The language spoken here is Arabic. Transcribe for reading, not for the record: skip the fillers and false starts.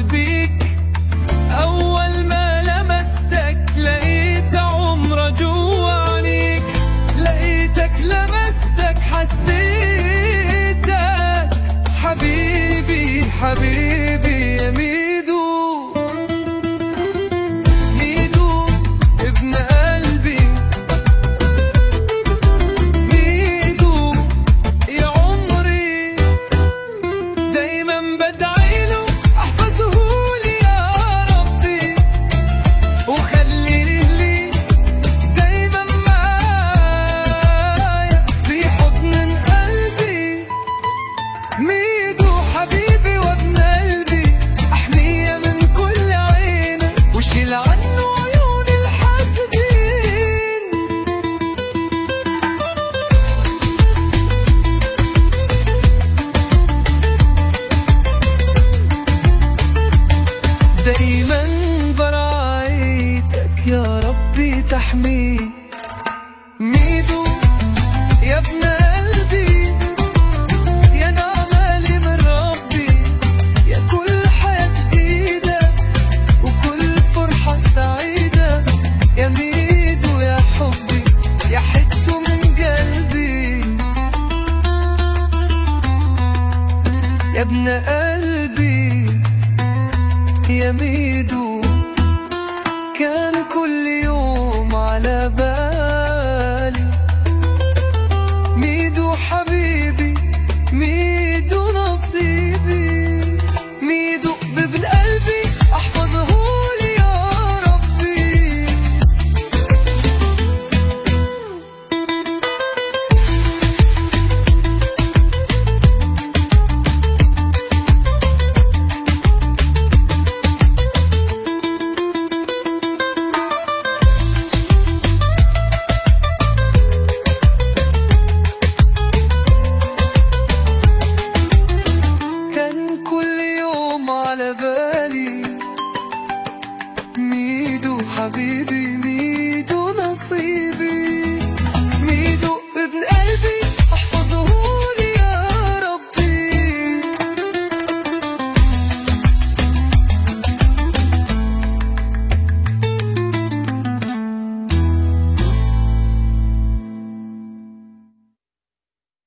بيك، أول ما لمستك لقيت عمر جوا عينيك، لقيتك لمستك حسيتك حبيبي حبيبي يا ميدو. ميدو ابن قلبي، ميدو يا عمري، دايما بدعيله احفظهولي يا ربي، وخليه لي دايما معايا في حضن قلبي. ميدو حبيبي وابن قلبي، احميه من كل عين وشيل عنه عيون الحاسدين. دايما برعايتك يا ربي تحميه. ميدو يا ابن قلبي، يا نعمة لي من ربي، يا كل حياة جديدة وكل فرحة سعيدة. يا ميدو يا حبي، يا حتة من قلبي، يا ابن قلبي يا ميدو.